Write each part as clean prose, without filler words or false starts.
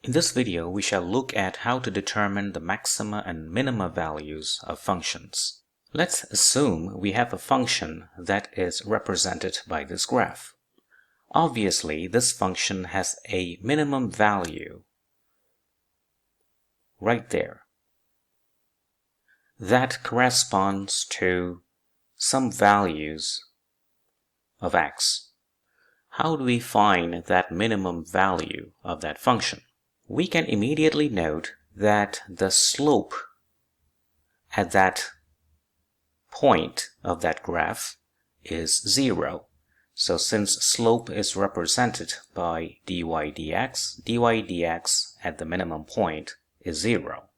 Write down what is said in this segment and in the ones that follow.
In this video, we shall look at how to determine the maxima and minima values of functions. Let's assume we have a function that is represented by this graph. Obviously, this function has a minimum value right there. That corresponds to some values of x. How do we find that minimum value of that function? We can immediately note that the slope at that point of that graph is 0. So since slope is represented by dy dx at the minimum point is 0.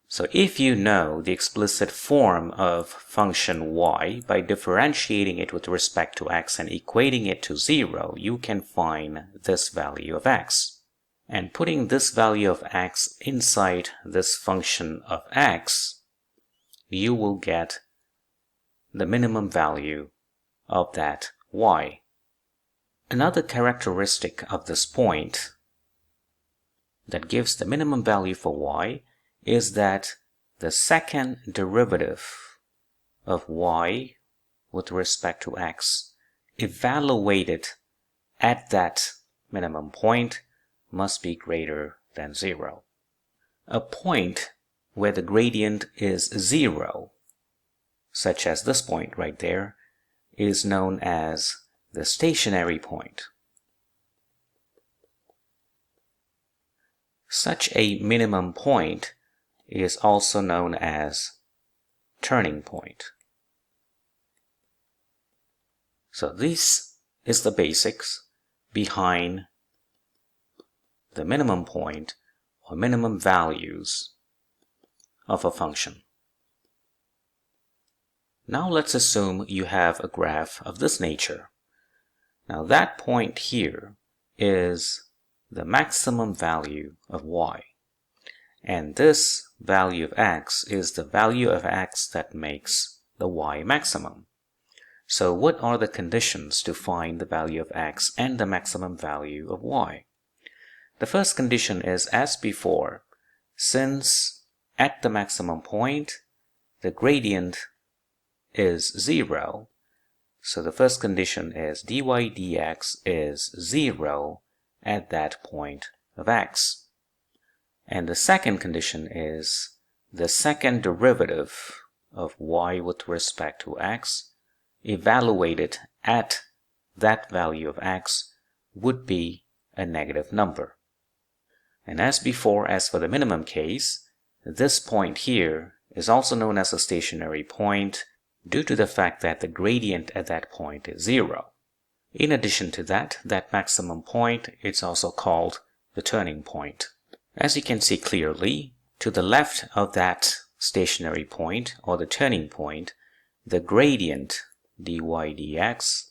So if you know the explicit form of function y by differentiating it with respect to x and equating it to 0, you can find this value of x. And putting this value of x inside this function of x, you will get the minimum value of that y. Another characteristic of this point that gives the minimum value for y is that the second derivative of y with respect to x evaluated at that minimum point must be greater than 0. A point where the gradient is 0, such as this point right there, is known as the stationary point. Such a minimum point is also known as turning point. So this is the basics behind the minimum point or minimum values of a function. Now let's assume you have a graph of this nature. Now that point here is the maximum value of y. And this value of x is the value of x that makes the y maximum. So what are the conditions to find the value of x and the maximum value of y? The first condition is as before, since at the maximum point the gradient is 0, so the first condition is dy dx is 0 at that point of x. And the second condition is the second derivative of y with respect to x evaluated at that value of x would be a negative number. And as before, as for the minimum case, this point here is also known as a stationary point due to the fact that the gradient at that point is 0. In addition to that, that maximum point is also called the turning point. As you can see clearly, to the left of that stationary point or the turning point, the gradient dy dx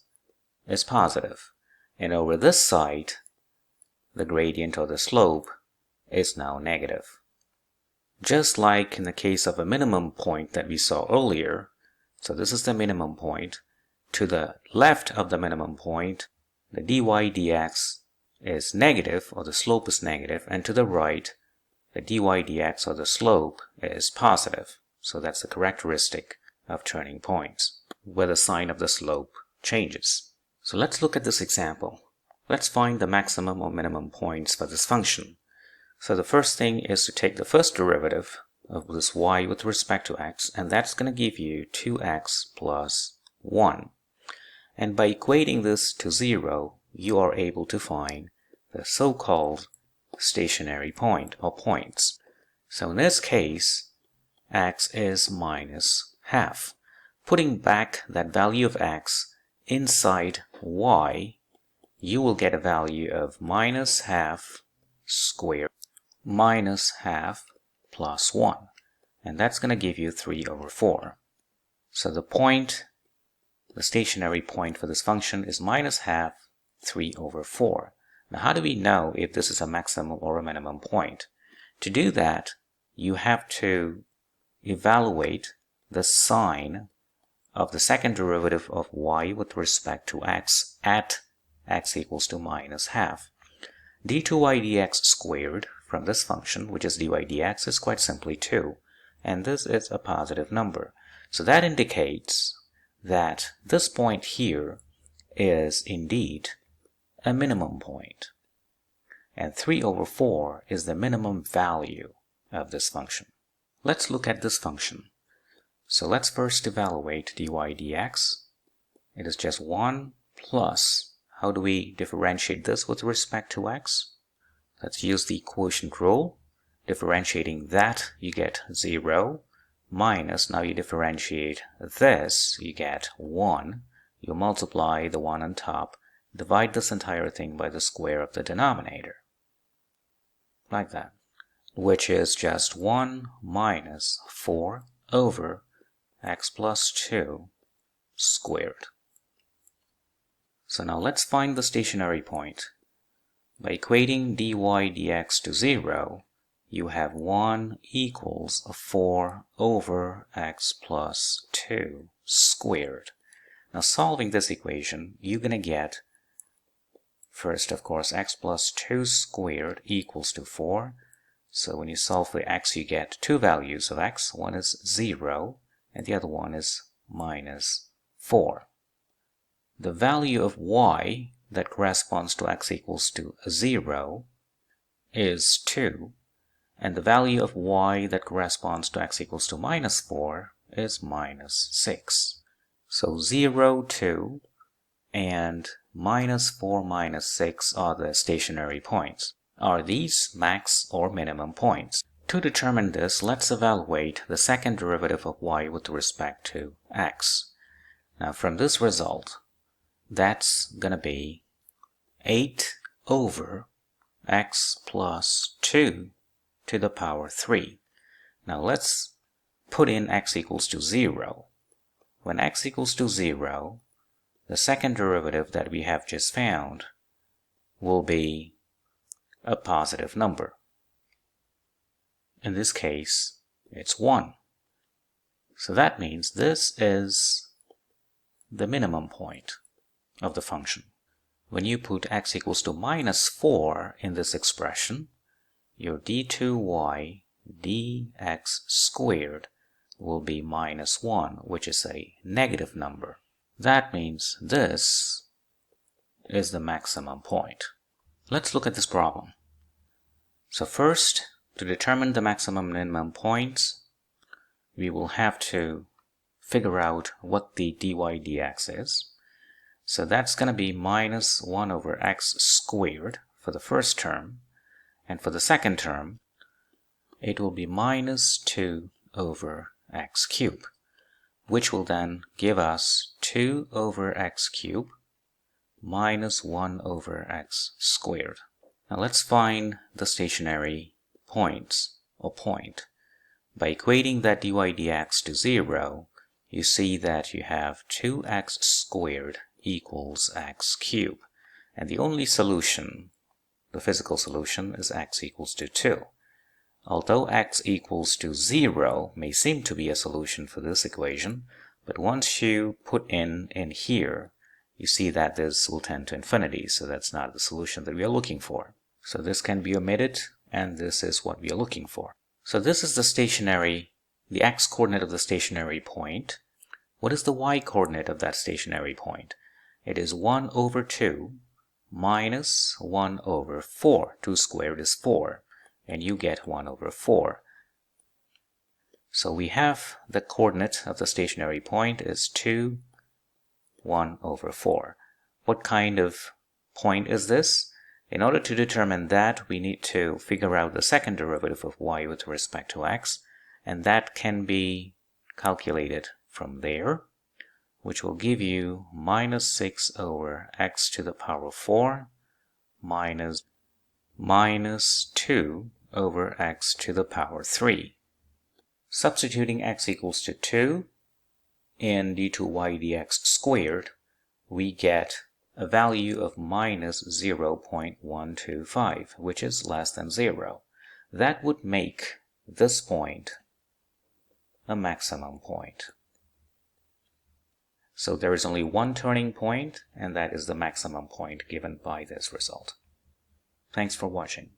is positive. And over this side, the gradient or the slope is now negative. Just like in the case of a minimum point that we saw earlier, so this is the minimum point, to the left of the minimum point, the dy dx is negative or the slope is negative, and to the right, the dy dx or the slope is positive. So that's the characteristic of turning points, where the sign of the slope changes. So let's look at this example. Let's find the maximum or minimum points for this function. So the first thing is to take the first derivative of this y with respect to x, and that's going to give you 2x plus 1. And by equating this to 0, you are able to find the so-called stationary point or points. So in this case, x is minus half. Putting back that value of x inside y, you will get a value of minus half squared minus half plus 1. And that's going to give you 3 over 4. So the point, the stationary point for this function is minus half 3 over 4. Now how do we know if this is a maximum or a minimum point? To do that, you have to evaluate the sign of the second derivative of y with respect to x at x equals to minus half. d2y dx squared from this function, which is dy dx, is quite simply 2. And this is a positive number. So that indicates that this point here is indeed a minimum point. And 3/4 is the minimum value of this function. Let's look at this function. So let's first evaluate dy dx. It is just 1 plus, how do we differentiate this with respect to x? Let's use the quotient rule. Differentiating that, you get 0, minus, now you differentiate this, you get 1. You multiply the 1 on top, divide this entire thing by the square of the denominator. Like that. Which is just 1 minus 4 over x plus 2 squared. So now let's find the stationary point. By equating dy dx to 0, you have 1 equals 4 over x plus 2 squared. Now solving this equation, you're going to get, first of course, x plus 2 squared equals to 4. So when you solve for x, you get two values of x. One is 0, and the other one is minus 4. The value of y that corresponds to x equals to 0 is 2, and the value of y that corresponds to x equals to minus 4 is minus 6. So 0, 2, and minus 4, minus 6 are the stationary points. Are these max or minimum points? To determine this, let's evaluate the second derivative of y with respect to x. Now from this result, that's going to be 8 over x plus 2 to the power 3. Now let's put in x equals to 0. When x equals to 0, the second derivative that we have just found will be a positive number. In this case, it's 1. So that means this is the minimum point of the function. When you put x equals to minus 4 in this expression, your d2y dx squared will be minus 1, which is a negative number. That means this is the maximum point. Let's look at this problem. So first, to determine the maximum and minimum points, we will have to figure out what the dy dx is. So that's going to be minus 1 over x squared for the first term, and for the second term, it will be minus 2 over x cubed, which will then give us 2 over x cubed minus 1 over x squared. Now let's find the stationary points or point. By equating that dy dx to 0, you see that you have 2x squared equals x cubed. And the only solution, the physical solution, is x equals to 2. Although x equals to 0 may seem to be a solution for this equation, but once you put in here, you see that this will tend to infinity, so that's not the solution that we are looking for. So this can be omitted, and this is what we are looking for. So this is the stationary, the x-coordinate of the stationary point. What is the y-coordinate of that stationary point? It is 1 over 2 minus 1 over 4. 2 squared is 4, and you get 1 over 4. So we have the coordinate of the stationary point is 2, 1 over 4. What kind of point is this? In order to determine that, we need to figure out the second derivative of y with respect to x, and that can be calculated from there, which will give you minus 6 over x to the power 4 minus 2 over x to the power 3. Substituting x equals to 2 in d2y dx squared, we get a value of minus 0.125, which is less than 0. That would make this point a maximum point. So there is only one turning point, and that is the maximum point given by this result. Thanks for watching.